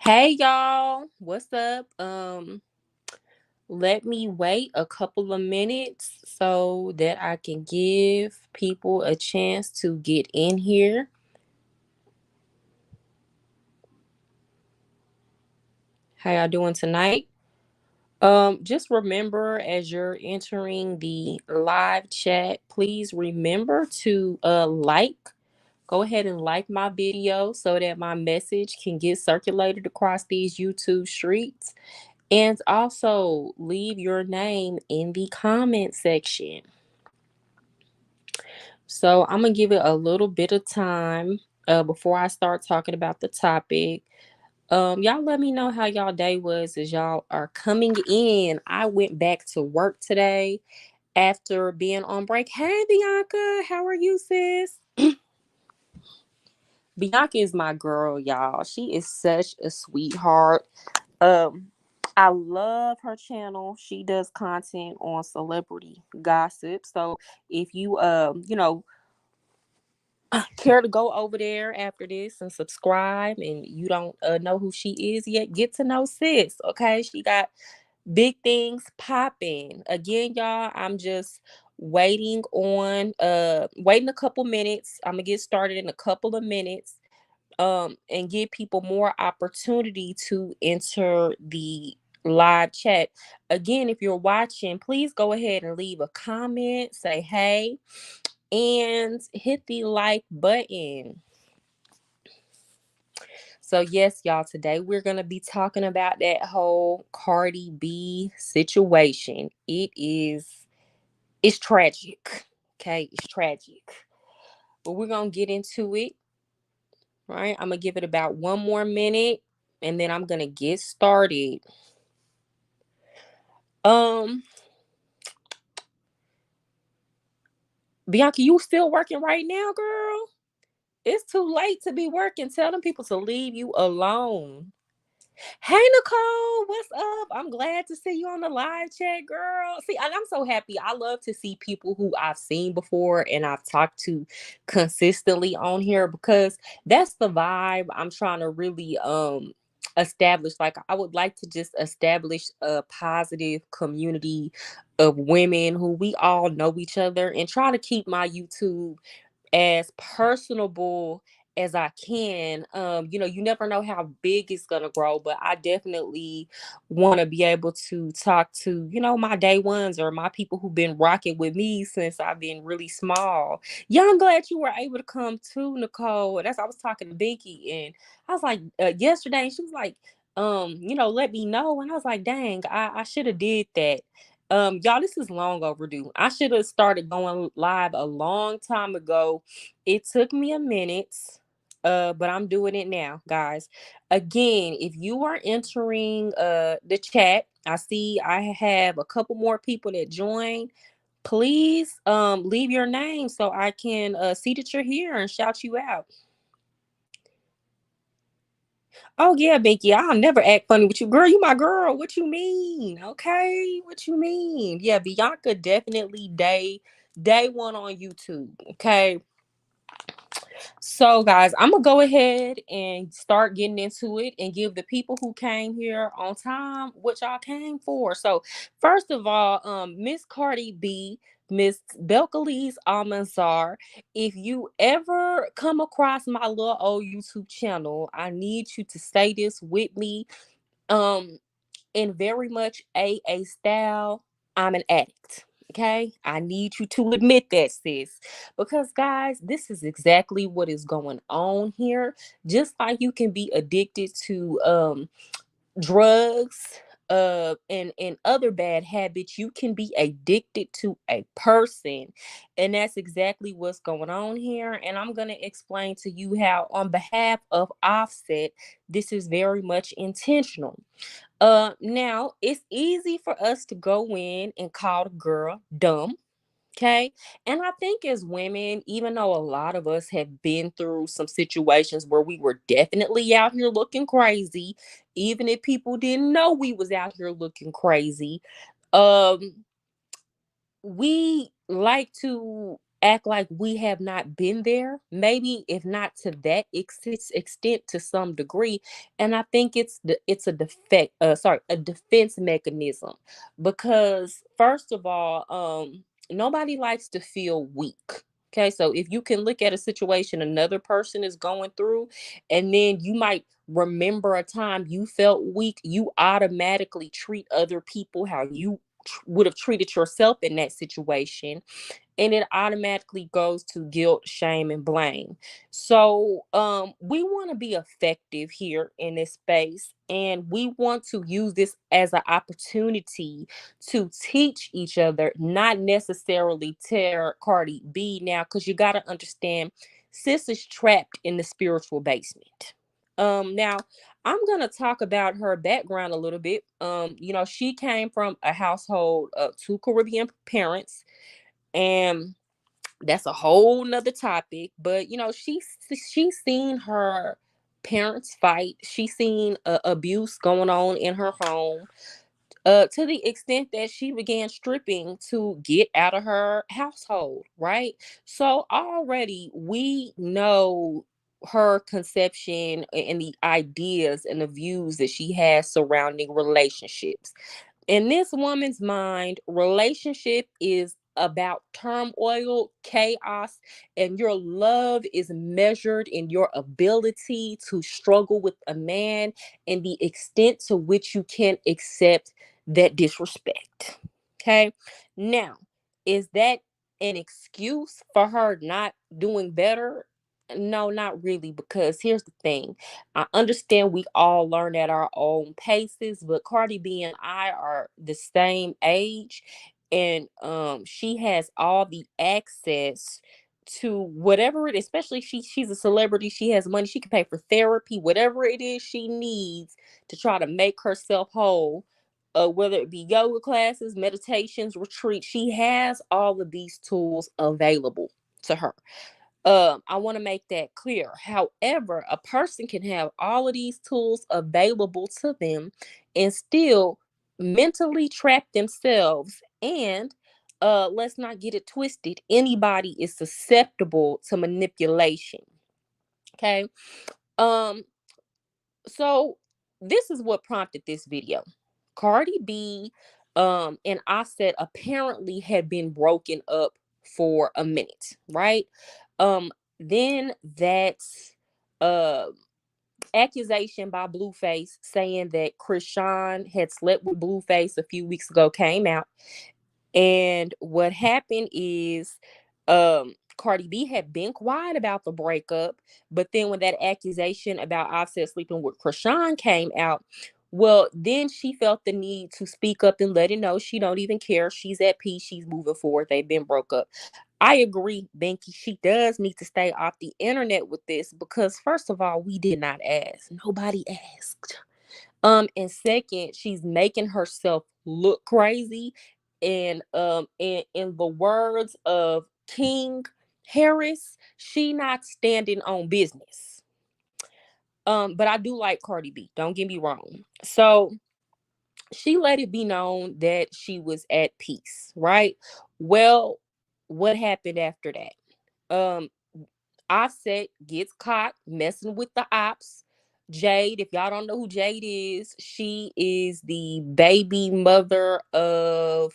Hey y'all, what's up? Let me wait a couple of minutes so that I can give people a chance to get in here. How y'all doing tonight? Just remember as you're entering the live chat, please remember to go ahead and like my video so that my message can get circulated across these YouTube streets. And also leave your name in the comment section. So I'm gonna give it a little bit of time before I start talking about the topic. Y'all let me know how y'all day was as y'all are coming in. I went back to work today after being on break. Hey Bianca, how are you, sis? Bianca is my girl, y'all. She is such a sweetheart. Um, I love her channel. She does content on celebrity gossip. So if you care to go over there after this and subscribe and you don't know who she is yet, get to know sis. Okay. She got big things popping. Again, y'all, I'm just waiting a couple minutes. I'm gonna get started in a couple of minutes and give people more opportunity to enter the live chat. Again, if you're watching, please go ahead and leave a comment, say hey, and hit the like button. So yes, y'all, today we're going to be talking about that whole Cardi B situation. It's tragic. Okay, it's tragic. But we're going to get into it. Right? I'm going to give it about one more minute and then I'm going to get started. Um, Bianca, you still working right now, girl? It's too late to be working. Tell them people to leave you alone. Hey, Nicole, what's up? I'm glad to see you on the live chat, girl. See, I'm so happy. I love to see people who I've seen before and I've talked to consistently on here because that's the vibe I'm trying to really establish. Like, I would like to just establish a positive community of women who we all know each other and try to keep my YouTube as personable as I can. You never know how big it's gonna grow, but I definitely want to be able to talk to, my day ones or my people who've been rocking with me since I've been really small. Yeah, I'm glad you were able to come too, Nicole. That's I was talking to Binky and I was like yesterday, and she was like, let me know. And I was like, dang, I should have did that. Y'all, this is long overdue. I should have started going live a long time ago. It took me a minute, but I'm doing it now, guys. Again, if you are entering the chat, I see I have a couple more people that join. Please leave your name so I can see that you're here and shout you out. Oh yeah, Binky, I'll never act funny with you. Girl, you my girl. What you mean? Okay. What you mean? Yeah, Bianca definitely day one on YouTube. Okay. So guys, I'm gonna go ahead and start getting into it and give the people who came here on time what y'all came for. So first of all, Miss Cardi B, Miss Belcalis Almanzar, if you ever come across my little old YouTube channel, I need you to say this with me. Um, in very much AA style, I'm an addict. Okay, I need you to admit that, sis. Because, guys, this is exactly what is going on here. Just like you can be addicted to drugs and other bad habits, you can be addicted to a person, and that's exactly what's going on here. And I'm going to explain to you how, on behalf of Offset, this is very much intentional. Now it's easy for us to go in and call the girl dumb. Okay. And I think as women, even though a lot of us have been through some situations where we were definitely out here looking crazy, even if people didn't know we was out here looking crazy, um, we like to act like we have not been there, maybe if not to that extent, to some degree. And I think it's a a defense mechanism, because first of all, nobody likes to feel weak. Okay, so if you can look at a situation another person is going through, and then you might remember a time you felt weak, you automatically treat other people how you would have treated yourself in that situation, and it automatically goes to guilt, shame, and blame. So we want to be effective here in this space, and we want to use this as an opportunity to teach each other, not necessarily tear Cardi B now, because you got to understand, sis is trapped in the spiritual basement. Now I'm gonna talk about her background a little bit. She came from a household of two Caribbean parents, and that's a whole nother topic. But she's seen her parents fight. She's seen abuse going on in her home, to the extent that she began stripping to get out of her household, right? So already we know her conception and the ideas and the views that she has surrounding relationships. In this woman's mind, relationship is about turmoil, chaos, and your love is measured in your ability to struggle with a man and the extent to which you can accept that disrespect. Okay. Now, is that an excuse for her not doing better? No, not really, because here's the thing. I understand we all learn at our own paces, but Cardi B and I are the same age, and she has all the access to whatever it is, especially she's a celebrity, she has money, she can pay for therapy, whatever it is she needs to try to make herself whole. Whether it be yoga classes, meditations, retreats, she has all of these tools available to her. I want to make that clear. However, a person can have all of these tools available to them and still mentally trap themselves. And let's not get it twisted. Anybody is susceptible to manipulation. Okay. Um, so this is what prompted this video. Cardi B and Offset apparently had been broken up for a minute, right? Um then that uh accusation by Blueface saying that Krishan had slept with Blueface a few weeks ago came out. And what happened is, Cardi B had been quiet about the breakup, but then when that accusation about Offset sleeping with Krishan came out, well, then she felt the need to speak up and let it know she don't even care. She's at peace. She's moving forward. They've been broke up. I agree, Binky. She does need to stay off the internet with this, because first of all, we did not ask. Nobody asked. And second, she's making herself look crazy. And in the words of King Harris, she not standing on business. But I do like Cardi B, don't get me wrong. So she let it be known that she was at peace, right? Well, what happened after that? Offset gets caught messing with the ops. Jade, if y'all don't know who Jade is, she is the baby mother of,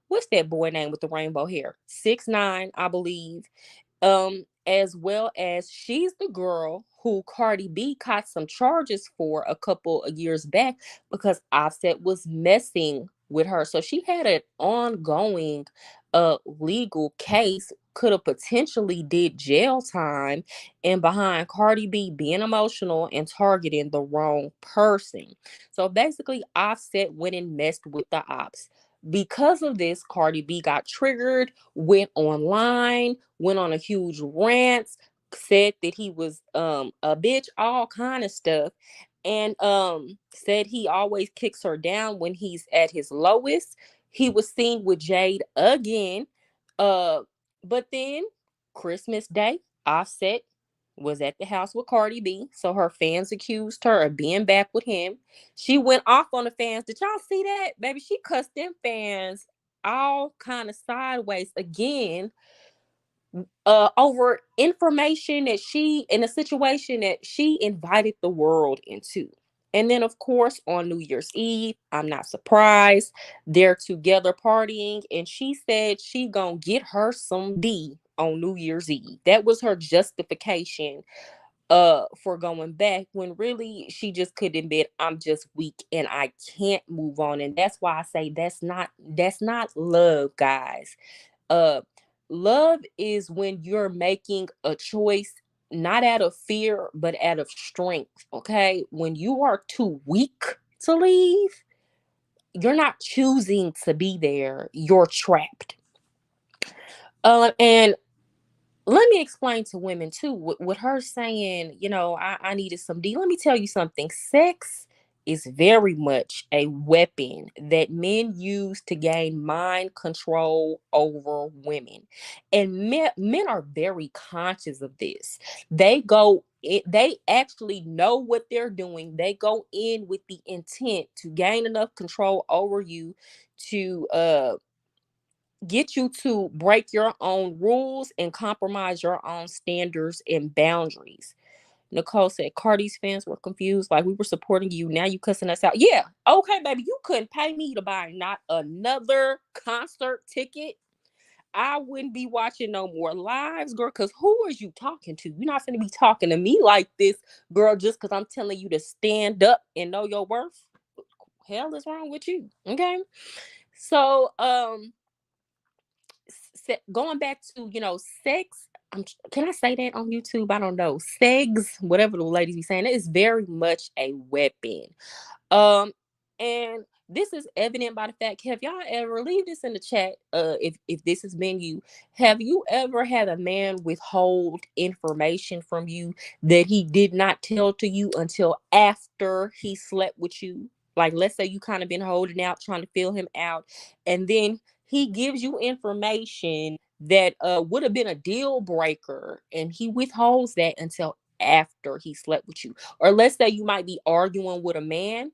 what's that boy name with the rainbow hair? 6ix9ine, I believe. As well as she's the girl who Cardi B caught some charges for a couple of years back because Offset was messing with her. So she had an ongoing legal case, could have potentially did jail time, and behind Cardi B being emotional and targeting the wrong person. So basically Offset went and messed with the ops. Because of this, Cardi B got triggered, went online, went on a huge rant, said that he was a bitch, all kind of stuff, and said he always kicks her down when he's at his lowest. He was seen with Jade again. uh but then Christmas Day, Offset was at the house with Cardi B, so her fans accused her of being back with him. She went off on the fans. Did y'all see that? Baby, she cussed them fans all kind of sideways again. over information that she in a situation that she invited the world into. And then of course on New Year's Eve, I'm not surprised, they're together partying, and she said she gonna get her some D on New Year's Eve. That was her justification for going back, when really she just couldn't admit, I'm just weak and I can't move on. And that's why I say that's not love, guys. uh Love is when you're making a choice not out of fear but out of strength. Okay, when you are too weak to leave, you're not choosing to be there, you're trapped. And let me explain to women too, with her saying, I needed some D. Let me tell you something. Sex is very much a weapon that men use to gain mind control over women. And men are very conscious of this. They actually know what they're doing. They go in with the intent to gain enough control over you to get you to break your own rules and compromise your own standards and boundaries. Nicole said Cardi's fans were confused, like we were supporting you. Now you cussing us out. Yeah, okay, baby. You couldn't pay me to buy not another concert ticket. I wouldn't be watching no more lives, girl. Cause who is you talking to? You're not gonna be talking to me like this, girl, just cause I'm telling you to stand up and know your worth. Hell is wrong with you. Okay. So going back to sex, can I say that on YouTube? I don't know. Sex, whatever the ladies be saying, it is very much a weapon. um and this is evident by the fact, have y'all ever, leave this in the chat, if this has been you, have you ever had a man withhold information from you that he did not tell to you until after he slept with you? Like, let's say you kind of been holding out trying to feel him out, and then he gives you information that would have been a deal breaker, and he withholds that until after he slept with you. Or let's say you might be arguing with a man,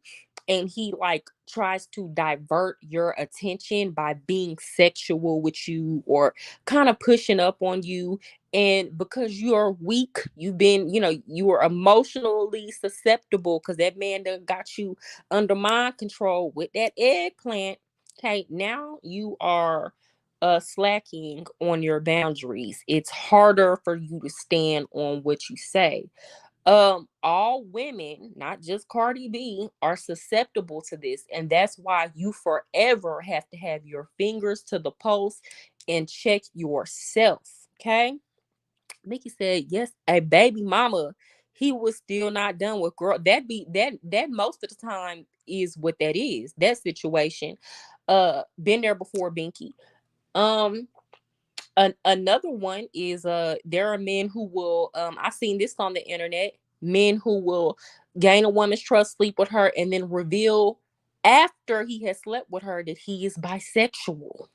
and he like tries to divert your attention by being sexual with you, or kind of pushing up on you. And because you're weak, you've been, you were emotionally susceptible because that man done got you under mind control with that eggplant. Okay, now you are slacking on your boundaries. It's harder for you to stand on what you say. All women, not just Cardi B, are susceptible to this, and that's why you forever have to have your fingers to the pulse and check yourself. Okay. Mickey said, yes, a baby mama, he was still not done with, girl. That most of the time is what that is, that situation. Been there before, Binky. um Another one is, there are men who will, I seen this on the internet, men who will gain a woman's trust, sleep with her, and then reveal after he has slept with her that he is bisexual.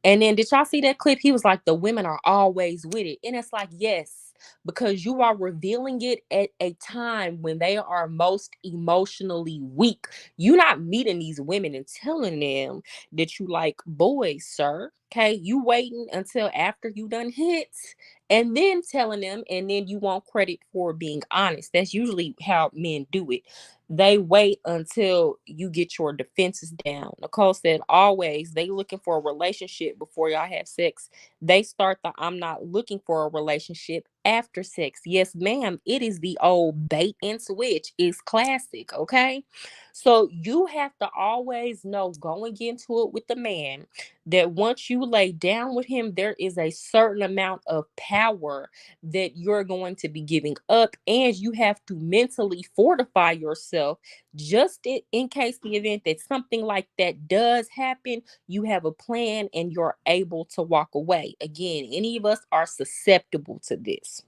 And then did y'all see that clip? He was like, the women are always with it. And it's like, yes, because you are revealing it at a time when they are most emotionally weak. You're not meeting these women and telling them that you like boys, sir. Okay. You waiting until after you done hits and then telling them, and then you want credit for being honest. That's usually how men do it. They wait until you get your defenses down. Nicole said, always, they looking for a relationship before y'all have sex. They start the I'm not looking for a relationship after sex. Yes, ma'am. It is the old bait and switch. It's classic. Okay. So you have to always know going into it with the man that once you lay down with him, there is a certain amount of power that you're going to be giving up, and you have to mentally fortify yourself just in case the event that something like that does happen, you have a plan and you're able to walk away. Again, any of us are susceptible to this.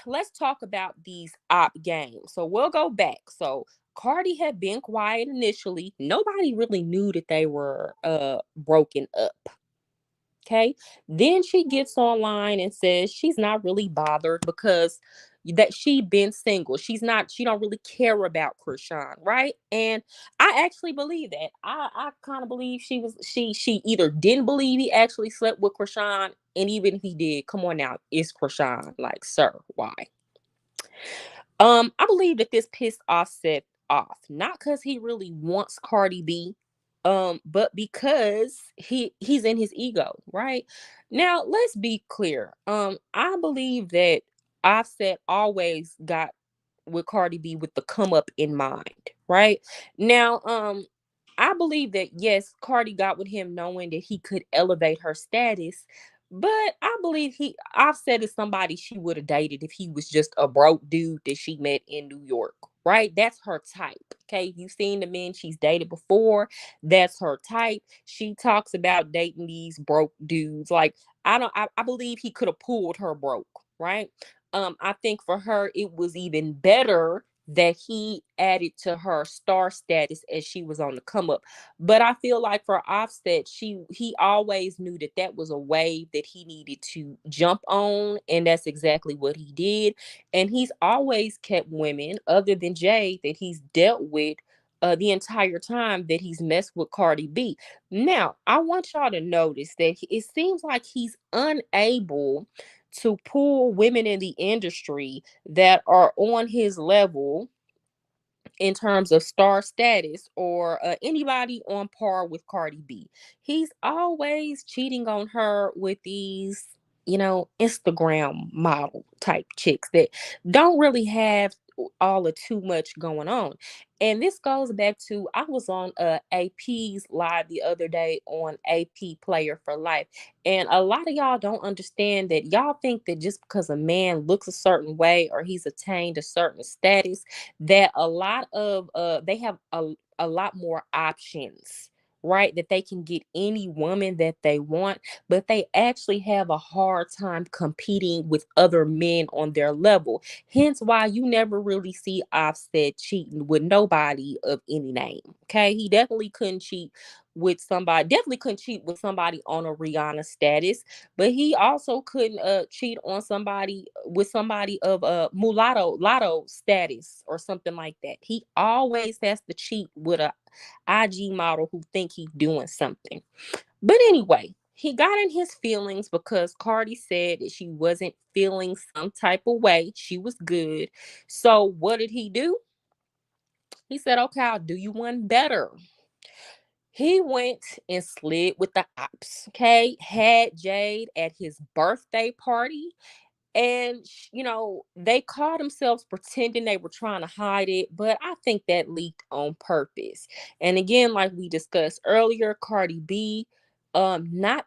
Let's talk about these op games. So we'll go back. So Cardi had been quiet initially. Nobody really knew that they were broken up. Okay. Then she gets online and says she's not really bothered because that she been single. She don't really care about Krishan, right? And I actually believe that. I kind of believe she either didn't believe he actually slept with Krishan, and even if he did, come on now, it's Krishan. Like, sir, why? I believe that this pissed Offset off, not because he really wants Cardi B, but because he's in his ego, right? Now, let's be clear. I believe that Offset always got with Cardi B with the come up in mind, right? Now, I believe that yes, Cardi got with him knowing that he could elevate her status, but I believe Offset is somebody she would have dated if he was just a broke dude that she met in New York, right? That's her type. Okay, you've seen the men she's dated before. That's her type. She talks about dating these broke dudes. Like, I believe he could have pulled her broke, right? I think for her it was even better that he added to her star status as she was on the come up. But I feel like for Offset, he always knew that that was a wave that he needed to jump on, and that's exactly what he did. And he's always kept women other than Jay that he's dealt with the entire time that he's messed with Cardi B. Now, I want y'all to notice that it seems like he's unable to pull women in the industry that are on his level in terms of star status or anybody on par with Cardi B. He's always cheating on her with these, Instagram model type chicks that don't really have all of too much going on. And this goes back to I was on AP's live the other day on AP Player for Life. And a lot of y'all don't understand that y'all think that just because a man looks a certain way or he's attained a certain status that a lot of they have a lot more options, right, that they can get any woman that they want, but they actually have a hard time competing with other men on their level, hence why you never really see Offset cheating with nobody of any name. Okay, he definitely couldn't cheat with somebody on a Rihanna status, but he also couldn't cheat on somebody with somebody of a mulatto lotto status or something like that. He always has to cheat with a IG model who think he's doing something. But anyway, he got in his feelings because Cardi said that she wasn't feeling some type of way. She was good. So what did he do? He said, "Okay, I'll do you one better." He went and slid with the ops. Okay, had Jade at his birthday party, and they called themselves pretending they were trying to hide it, but I think that leaked on purpose. And again, like we discussed earlier, Cardi B not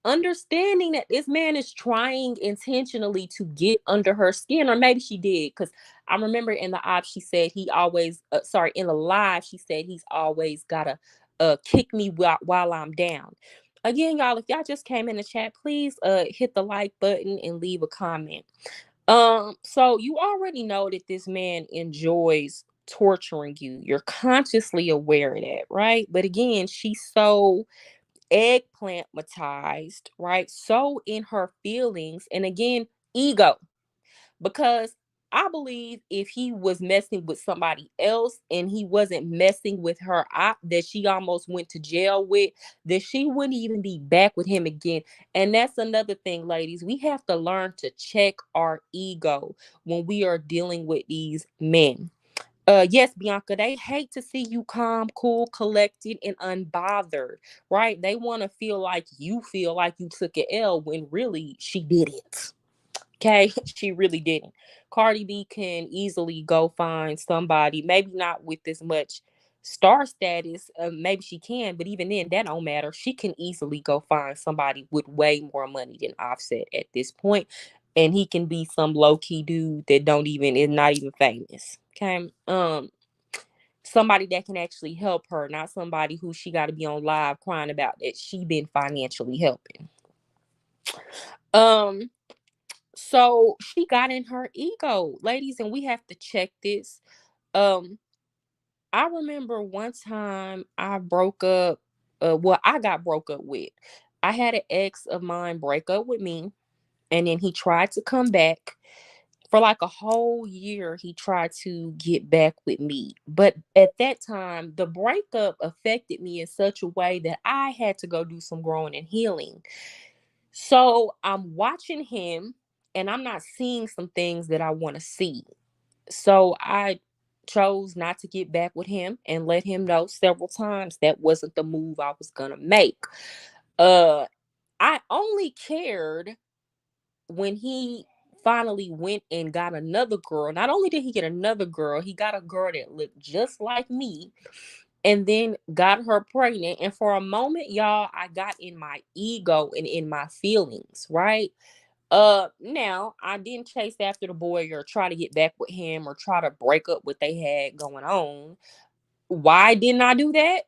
understanding that this man is trying intentionally to get under her skin, or maybe she did, because I remember in the op she said he always sorry, in the live she said he's always gotta kick me while I'm down. Again, y'all, if y'all just came in the chat, please hit the like button and leave a comment. So you already know that this man enjoys torturing you. You're consciously aware of that, right? But again, she's so eggplantmatized, right? So in her feelings, and again, ego. Because I believe if he was messing with somebody else and he wasn't messing with her op that she almost went to jail with, that she wouldn't even be back with him again. And that's another thing, ladies. We have to learn to check our ego when we are dealing with these men. Yes, Bianca, they hate to see you calm, cool, collected, and unbothered, right? They want to feel like you took an L when really she didn't. Okay, she really didn't. Cardi B can easily go find somebody, maybe not with as much star status. Maybe she can, but even then, that don't matter. She can easily go find somebody with way more money than Offset at this point, and he can be some low key dude that don't even is not even famous. Okay, somebody that can actually help her, not somebody who she got to be on live crying about that she been financially helping. Um, so she got in her ego, ladies, and we have to check this. Um, I remember one time I broke up. Well, I got broke up with. I had an ex of mine break up with me, and then he tried to come back. For like a whole year, he tried to get back with me. But at that time, the breakup affected me in such a way that I had to go do some growing and healing. So I'm watching him, and I'm not seeing some things that I want to see. So I chose not to get back with him and let him know several times that wasn't the move I was going to make. Uh I only cared when he finally went and got another girl. Not only did he get another girl, he got a girl that looked just like me, and then got her pregnant. And for a moment, y'all, I got in my ego and in my feelings, right? Now I didn't chase after the boy or try to get back with him or try to break up what they had going on. Why didn't I do that?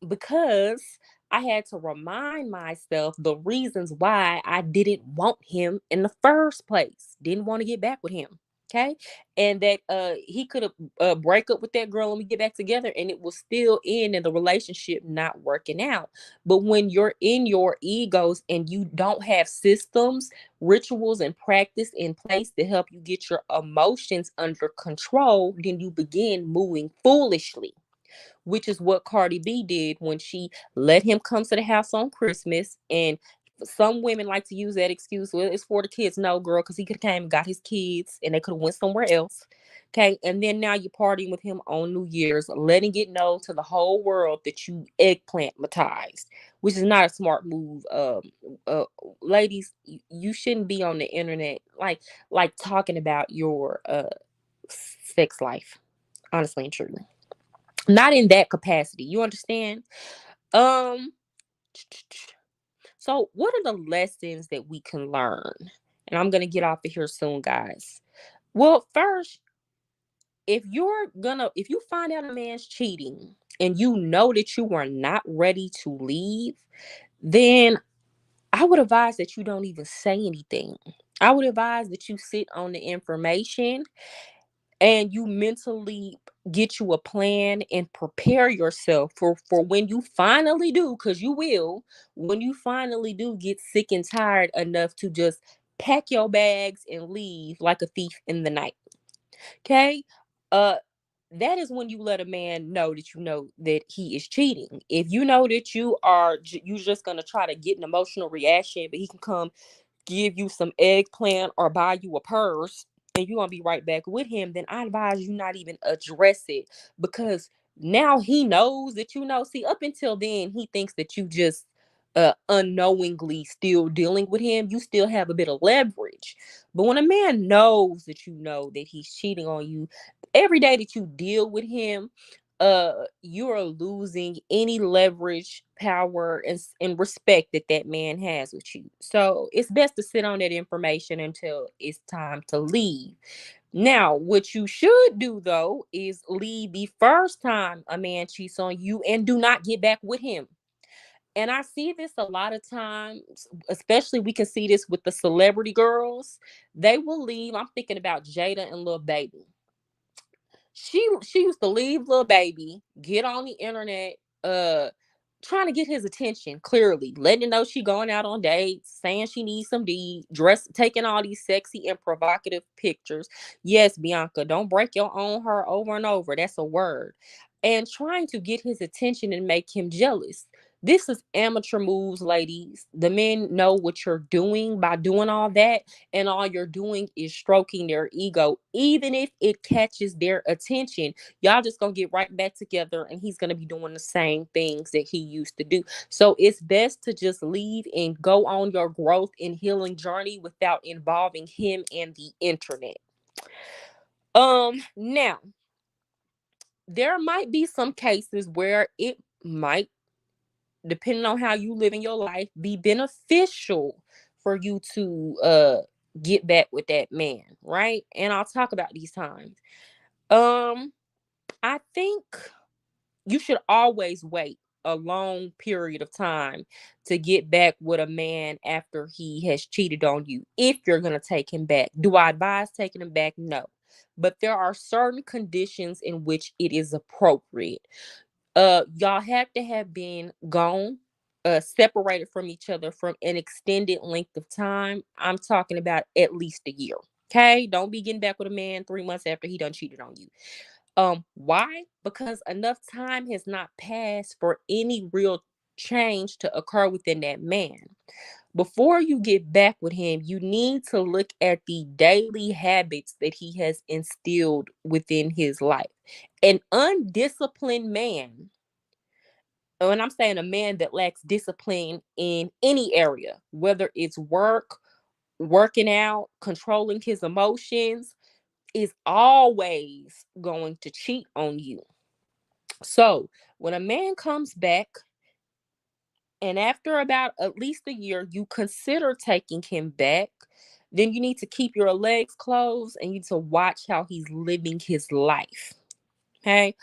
Because I had to remind myself the reasons why I didn't want him in the first place. Didn't want to get back with him. Okay. And that he could have break up with that girl and we get back together and it will still end in the relationship not working out. But when you're in your egos and you don't have systems, rituals, and practice in place to help you get your emotions under control, then you begin moving foolishly, which is what Cardi B did when she let him come to the house on Christmas. And some women like to use that excuse, well, it's for the kids. No, girl, because he could have came and got his kids and they could have went somewhere else. Okay. And then now you're partying with him on New Year's, letting it know to the whole world that you eggplantmatized, which is not a smart move. Uh, Ladies, you shouldn't be on the internet like talking about your sex life, honestly and truly. Not in that capacity. You understand? Um so what are the lessons that we can learn? And I'm going to get off of here soon, guys. Well, first, if you find out a man's cheating and you know that you are not ready to leave, then I would advise that you don't even say anything. I would advise that you sit on the information and you mentally get you a plan and prepare yourself for when you finally do, because you will, when you finally do get sick and tired enough to just pack your bags and leave like a thief in the night. Okay. uh that is when you let a man know that you know that he is cheating. If you know that you just gonna try to get an emotional reaction, but he can come give you some eggplant or buy you a purse and you're gonna be right back with him, then I advise you not even address it, because now he knows that you know. See, up until then, he thinks that you just unknowingly still dealing with him. You still have a bit of leverage. But when a man knows that you know that he's cheating on you, every day that you deal with him, you are losing any leverage, power, and respect that that man has with you. So it's best to sit on that information until it's time to leave. Now, what you should do though is leave the first time a man cheats on you and do not get back with him. And I see this a lot of times, especially we can see this with the celebrity girls. They will leave. I'm thinking about Jada and Lil Baby. She used to leave little baby, get on the internet, uh, trying to get his attention, clearly, letting him know she going out on dates, saying she needs some D, dress, taking all these sexy and provocative pictures. Yes, Bianca, don't break your own heart over and over. That's a word. And trying to get his attention and make him jealous. This is amateur moves, ladies. The men know what you're doing by doing all that, and all you're doing is stroking their ego. Even if it catches their attention, y'all just gonna get right back together and he's gonna be doing the same things that he used to do. So it's best to just leave and go on your growth and healing journey without involving him and the internet. Now there might be some cases where it might, depending on how you live in your life, be beneficial for you to get back with that man, right? And I'll talk about these times. Um, I think you should always wait a long period of time to get back with a man after he has cheated on you, if you're gonna take him back. Do I advise taking him back? No. But there are certain conditions in which it is appropriate. Y'all have to have been gone separated from each other from an extended length of time, I'm talking about at least a year. Okay, don't be getting back with a man 3 months after he done cheated on you. Why? Because enough time has not passed for any real change to occur within that man. Before you get back with him, you need to look at the daily habits that he has instilled within his life. An undisciplined man, and I'm saying a man that lacks discipline in any area, whether it's work, working out, controlling his emotions, is always going to cheat on you. So when a man comes back, and after about at least a year, you consider taking him back, then you need to keep your legs closed and you need to watch how he's living his life. Okay.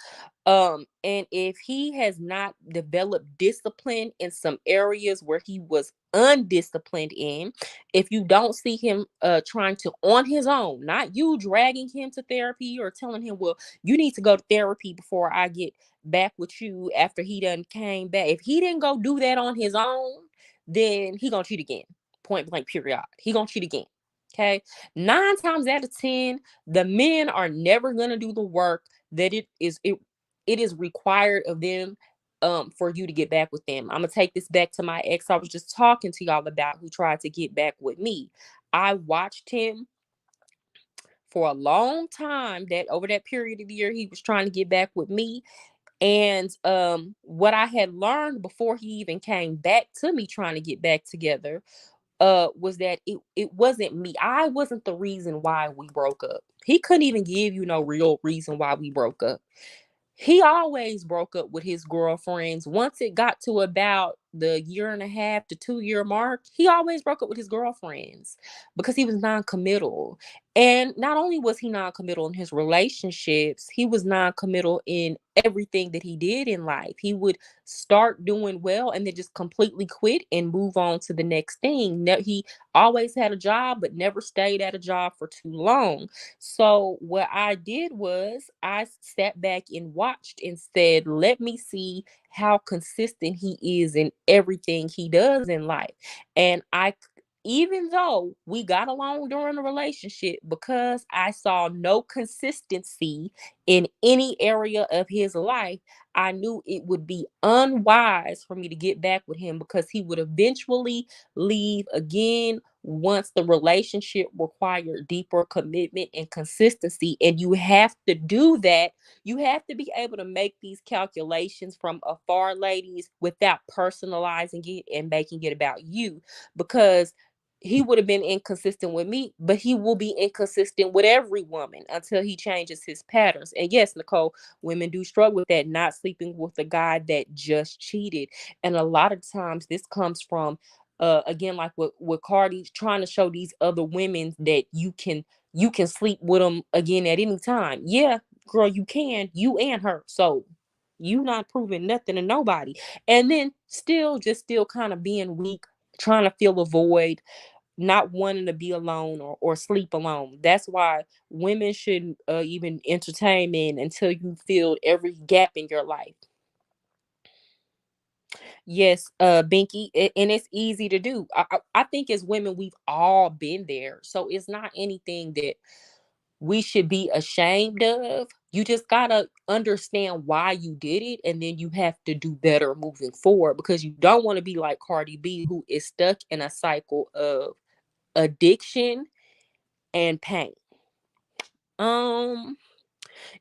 And if he has not developed discipline in some areas where he was undisciplined in, if you don't see him trying to on his own, not you dragging him to therapy or telling him, well, you need to go to therapy before I get back with you after he done came back. If he didn't go do that on his own, then he gonna cheat again. Point blank period. He gonna cheat again. Okay. 9 times out of 10, the men are never gonna do the work that it is required of them for you to get back with them. I'm gonna take this back to my ex I was just talking to y'all about, who tried to get back with me. I watched him for a long time, that over that period of the year he was trying to get back with me. And what I had learned before he even came back to me trying to get back together was that it wasn't me. I wasn't the reason why we broke up. He couldn't even give you no real reason why we broke up. He always broke up with his girlfriends. Once it got to about the 1.5 to 2 year mark, he always broke up with his girlfriends because he was non-committal. And not only was he non-committal in his relationships, he was non-committal in everything that he did in life. He would start doing well and then just completely quit and move on to the next thing. He always had a job, but never stayed at a job for too long. So what I did was I sat back and watched and said, let me see how consistent he is in everything he does in life. And even though we got along during the relationship, because I saw no consistency in any area of his life, I knew it would be unwise for me to get back with him, because he would eventually leave again once the relationship required deeper commitment and consistency. And you have to do that. You have to be able to make these calculations from afar, ladies, without personalizing it and making it about you, because he would have been inconsistent with me, but he will be inconsistent with every woman until he changes his patterns. And yes, Nicole, women do struggle with that, not sleeping with the guy that just cheated. And a lot of times this comes from again, like with Cardi, trying to show these other women that you can sleep with them again at any time. Yeah, girl, you can, you and her. So you not proving nothing to nobody. And then still kind of being weak, trying to fill a void, not wanting to be alone or sleep alone. That's why women shouldn't even entertain men until you filled every gap in your life. Yes, Binky, and it's easy to do. I think as women, we've all been there, so it's not anything that we should be ashamed of. You just gotta understand why you did it, and then you have to do better moving forward, because you don't want to be like Cardi B, who is stuck in a cycle of addiction and pain. Um,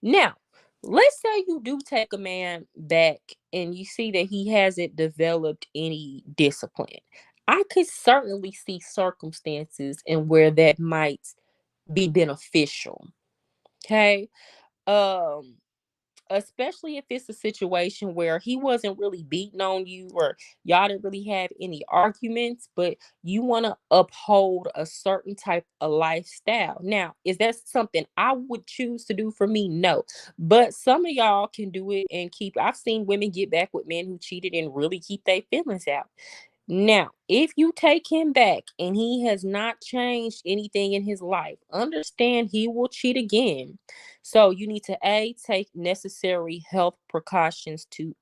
Now, let's say you do take a man back and you see that he hasn't developed any discipline. I could certainly see circumstances and where that might be beneficial. Okay. Um, Especially if it's a situation where he wasn't really beating on you, or y'all didn't really have any arguments, but you want to uphold a certain type of lifestyle. Now, is that something I would choose to do for me? No. But some of y'all can do it and keep. I've seen women get back with men who cheated and really keep their feelings out. Now, if you take him back and he has not changed anything in his life, understand he will cheat again. So you need to take necessary health precautions to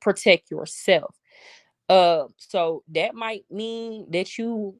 protect yourself. So that might mean that you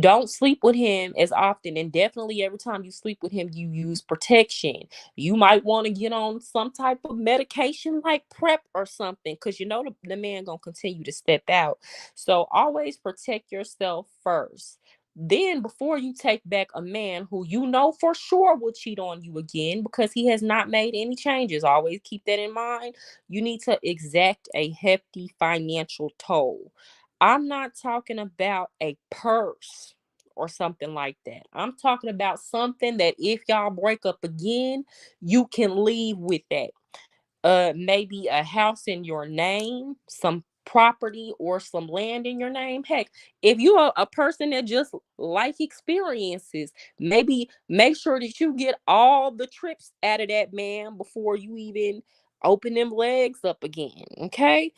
don't sleep with him as often, and definitely every time you sleep with him you use protection. You might want to get on some type of medication like prep or something, because you know the man gonna continue to step out. So always protect yourself first, then before you take back a man who you know for sure will cheat on you again because he has not made any changes. Always keep that in mind. You need to exact a hefty financial toll. I'm not talking about a purse or something like that. I'm talking about something that if y'all break up again, you can leave with that. Maybe a house in your name, some property or some land in your name. Heck, if you are a person that just like experiences, maybe make sure that you get all the trips out of that man before you even open them legs up again. Okay.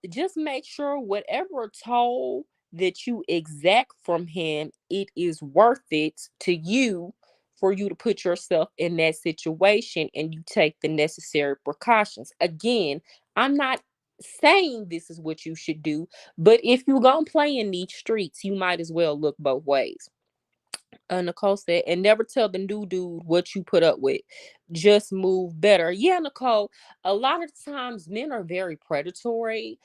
Just make sure whatever toll that you exact from him, it is worth it to you for you to put yourself in that situation and you take the necessary precautions. Again, I'm not saying this is what you should do, but if you're going to play in these streets, you might as well look both ways. Nicole said, and never tell the new dude what you put up with. Just move better. Yeah, Nicole, a lot of times men are very predatory.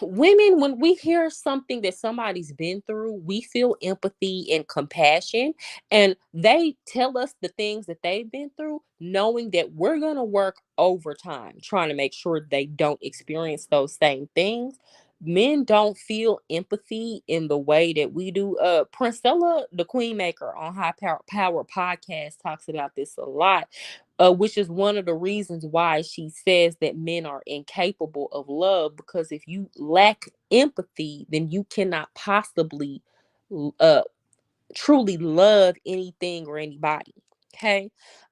Women, when we hear something that somebody's been through, we feel empathy and compassion, and they tell us the things that they've been through, knowing that we're going to work overtime trying to make sure they don't experience those same things. Men don't feel empathy in the way that we do. Princella the Queen Maker on Power podcast talks about this a lot, which is one of the reasons why she says that men are incapable of love, because if you lack empathy, then you cannot possibly uh, truly love anything or anybody. Okay.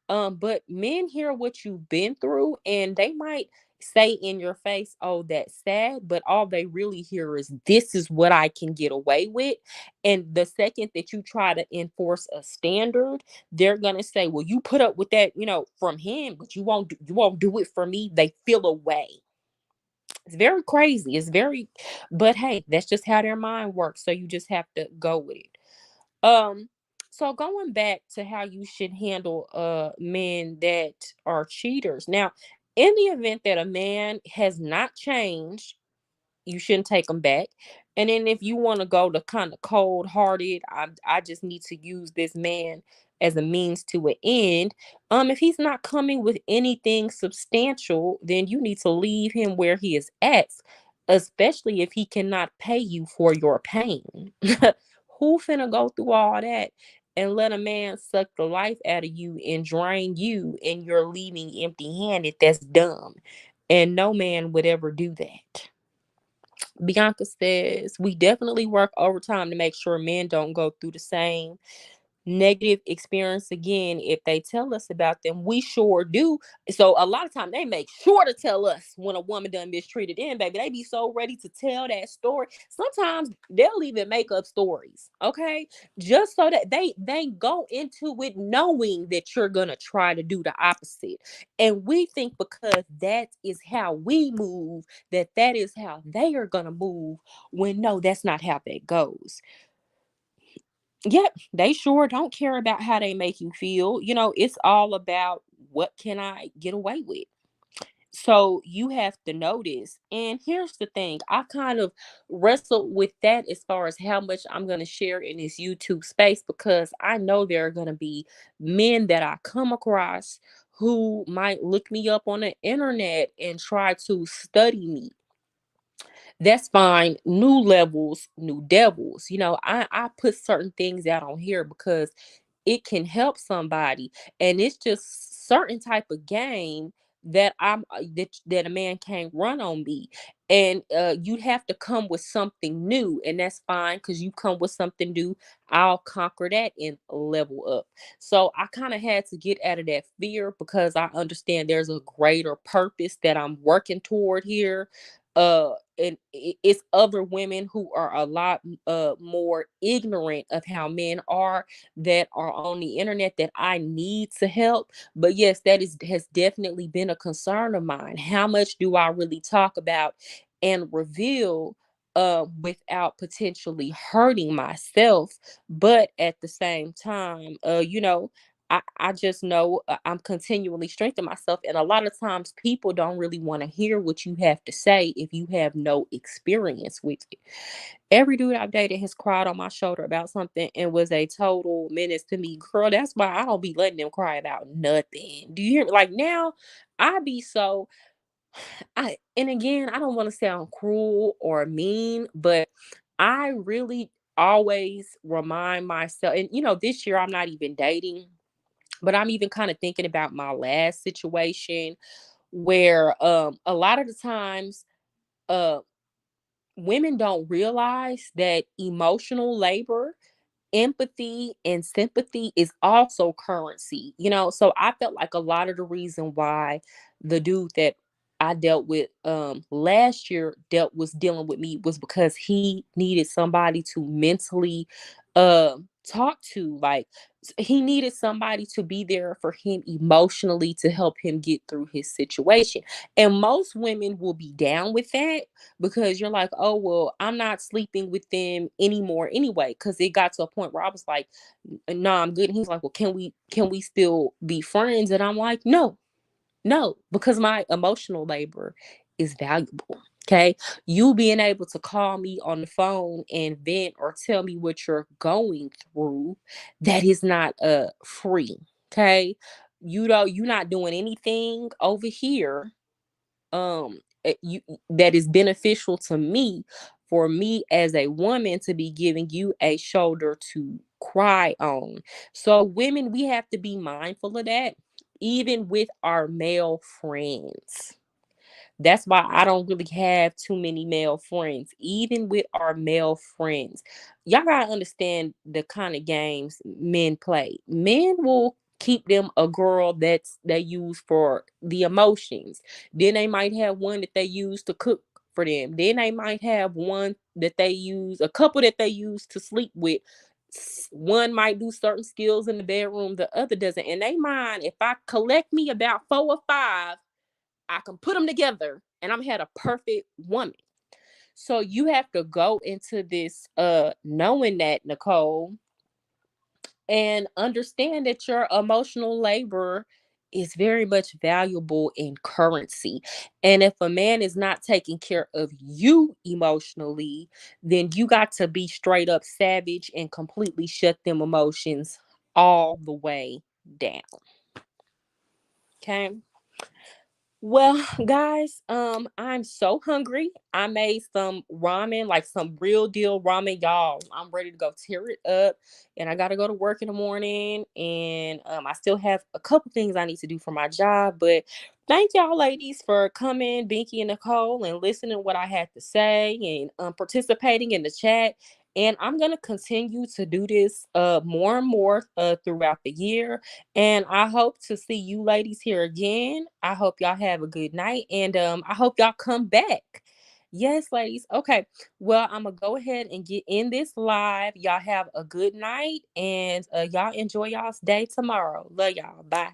But men hear what you've been through and they might say in your face, oh, that's sad, but all they really hear is this is what I can get away with. And the second that you try to enforce a standard, they're gonna say, well, you put up with that, from him, but you won't do it for me. They feel away. It's very crazy. But hey, that's just how their mind works. So you just have to go with it. Um, so going back to how you should handle men that are cheaters. Now, in the event that a man has not changed, you shouldn't take them back. And then if you want to go to kind of cold hearted, I just need to use this man as a means to an end. If he's not coming with anything substantial, then you need to leave him where he is at, especially if he cannot pay you for your pain. Who finna go through all that and let a man suck the life out of you and drain you and you're leaving empty handed? That's dumb. And no man would ever do that. Bianca says, we definitely work overtime to make sure men don't go through the same negative experience again. If they tell us about them, we sure do. So a lot of time they make sure to tell us when a woman done mistreated them, baby. They be so ready to tell that story. Sometimes they'll even make up stories, okay, just so that they go into it knowing that you're gonna try to do the opposite. And we think because that is how we move, that is how they are gonna move, when no, that's not how that goes. Yep, they sure don't care about how they make you feel. It's all about what can I get away with. So you have to notice. And here's the thing, I kind of wrestled with that as far as how much I'm going to share in this YouTube space, because I know there are going to be men that I come across who might look me up on the internet and try to study me. That's fine. New levels, new devils. I put certain things out on here because it can help somebody, and it's just certain type of game that that a man can't run on me. And you have to come with something new, and that's fine, because you come with something new, I'll conquer that and level up. So I kind of had to get out of that fear, because I understand there's a greater purpose that I'm working toward here. And it's other women who are a lot more ignorant of how men are, that are on the internet, that I need to help. But yes, has definitely been a concern of mine. How much do I really talk about and reveal without potentially hurting myself. But at the same time, I just know I'm continually strengthening myself. And a lot of times people don't really want to hear what you have to say if you have no experience with it. Every dude I've dated has cried on my shoulder about something and was a total menace to me. Girl, that's why I don't be letting them cry about nothing. Do you hear me? Like now, I be so and again, I don't want to sound cruel or mean, but I really always remind myself, and this year I'm not even dating, but I'm even kind of thinking about my last situation where a lot of the times uh women don't realize that emotional labor, empathy, and sympathy is also currency. So I felt like a lot of the reason why the dude that I dealt with last year dealt was dealing with me was because he needed somebody to mentally talk to. Like he needed somebody to be there for him emotionally to help him get through his situation. And most women will be down with that because you're like, oh, well, I'm not sleeping with them anymore anyway. Cause it got to a point where I was like, no, I'm good. And he's like, well, can we still be friends? And I'm like, no, no, because my emotional labor is valuable. Okay. You being able to call me on the phone and vent or tell me what you're going through, that is not free. Okay. You're not doing anything over here you that is beneficial to me, for me as a woman to be giving you a shoulder to cry on. So women, we have to be mindful of that, even with our male friends. That's why I don't really have too many male friends, even with our male friends. Y'all gotta understand the kind of games men play. Men will keep them a girl that's they use for the emotions. Then they might have one that they use to cook for them. Then they might have one that they use, a couple that they use to sleep with. One might do certain skills in the bedroom, the other doesn't. And they mind if I collect me about 4 or 5, I can put them together and I'm had a perfect woman. So you have to go into this knowing that, Nicole, and understand that your emotional labor is very much valuable in currency. And if a man is not taking care of you emotionally, then you got to be straight up savage and completely shut them emotions all the way down. Okay. Well, guys, I'm so hungry. I made some ramen, like some real deal ramen, y'all. I'm ready to go tear it up, and I gotta go to work in the morning. And I still have a couple things I need to do for my job. But thank y'all, ladies, for coming, Binky and Nicole, and listening to what I had to say and participating in the chat. And I'm gonna continue to do this more and more throughout the year. And I hope to see you ladies here again. I hope y'all have a good night. And I hope y'all come back. Yes, ladies. Okay. Well, I'm gonna go ahead and get in this live. Y'all have a good night and y'all enjoy y'all's day tomorrow. Love y'all. Bye.